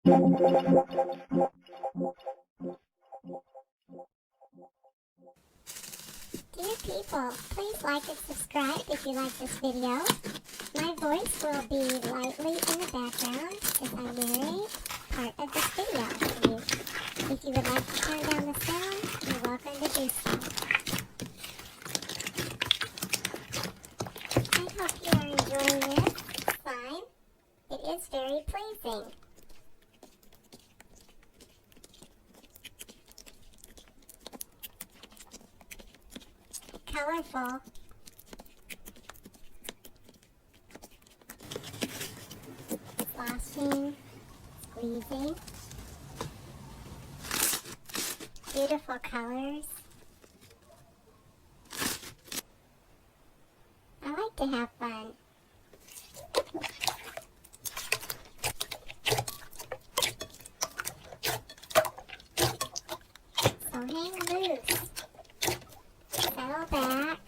Dear people, please like and subscribe if you like this video. My voice will be lightly in the background as I narrate part of this video for you. If you would like to turn down the sound, you're welcome to do so. I hope you are enjoying this slime. It is very pleasing. Colorful. Sloshing, squeezing. Beautiful colors. I like to have fun. So hang loose. Settle back.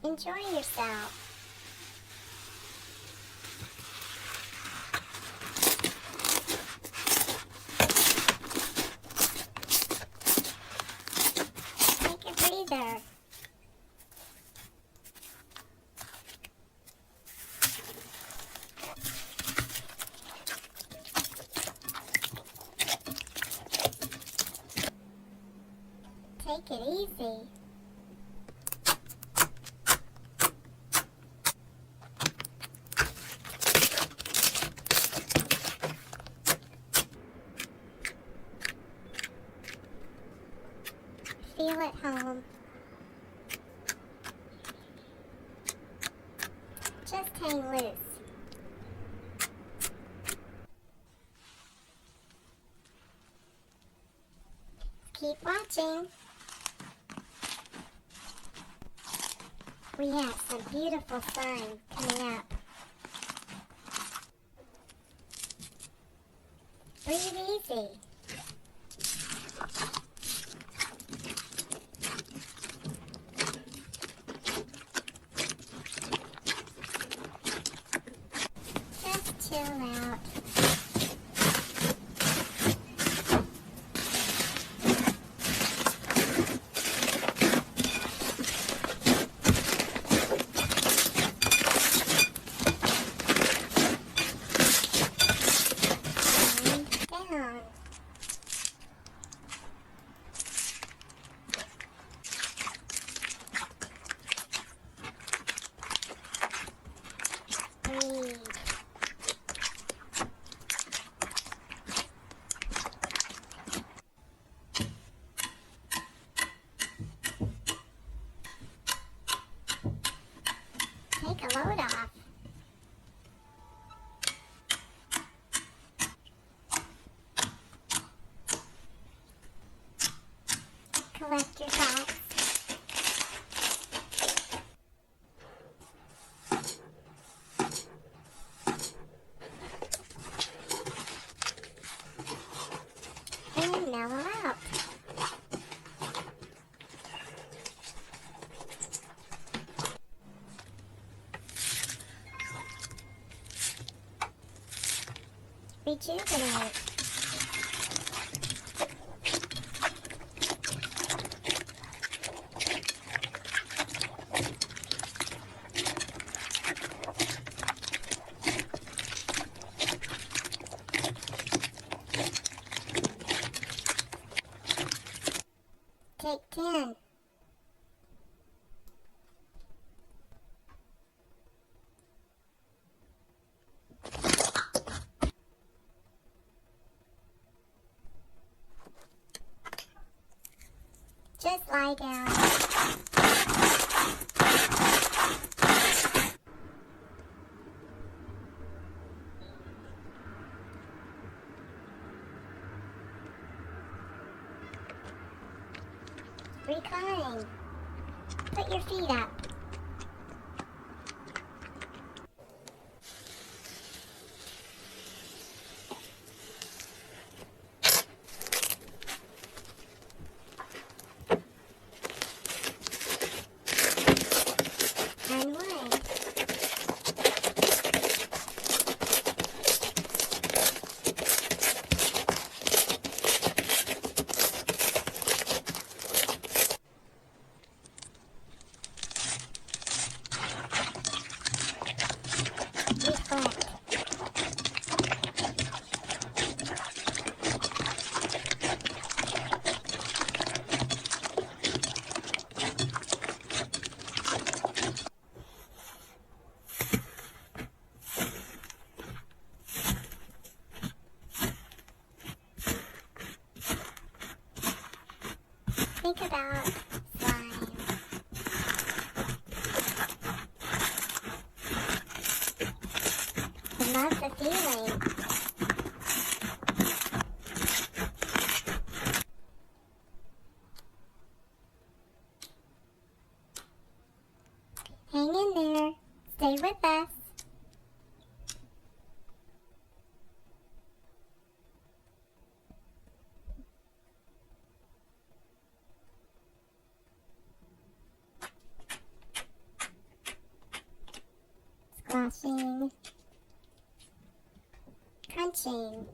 Enjoy yourself. Take a breather. Take it easy. Feel at home. Just hang loose. Keep watching. We have some beautiful slime coming up. Breathe easy. Just chill out. Down. Breathe. Take a load off. Collect your thoughts. And mellow out. Rejuvenate. Take 10. Just lie down. Recline. Put your feet up. Think about slime. I love the feeling. Hang in there. Stay with us. Squashing. Crunching.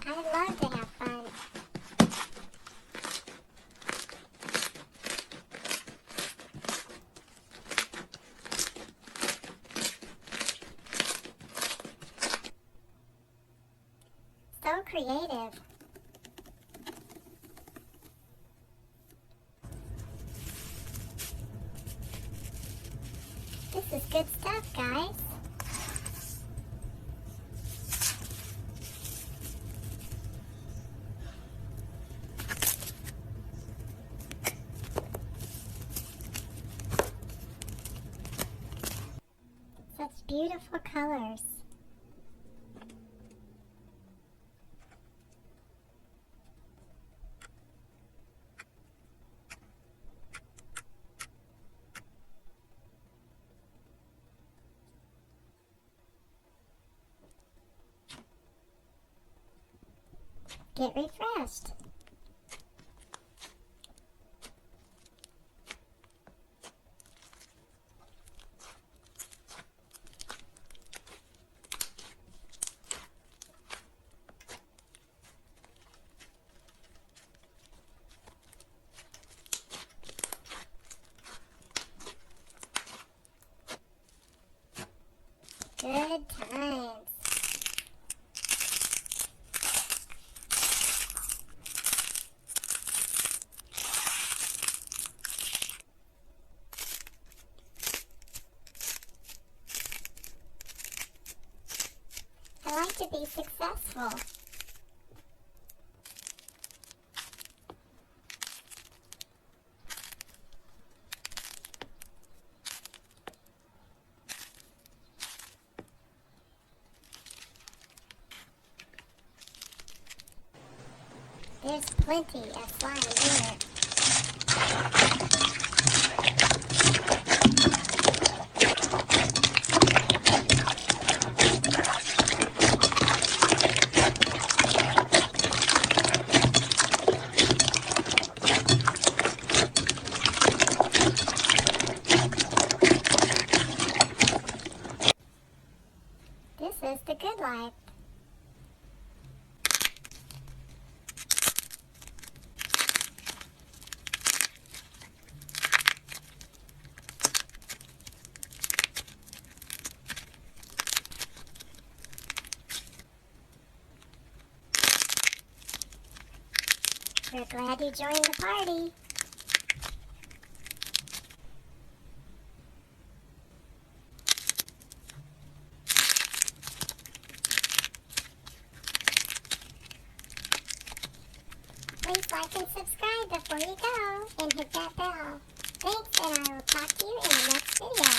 I love to have fun. So creative. This is good stuff, guys. Such beautiful colors. Get refreshed. Good times. I like to be successful. There's plenty of slime here. This is the good life. We're glad you joined the party. Please like and subscribe before you go, and hit that bell. Thanks, and I will talk to you in the next video.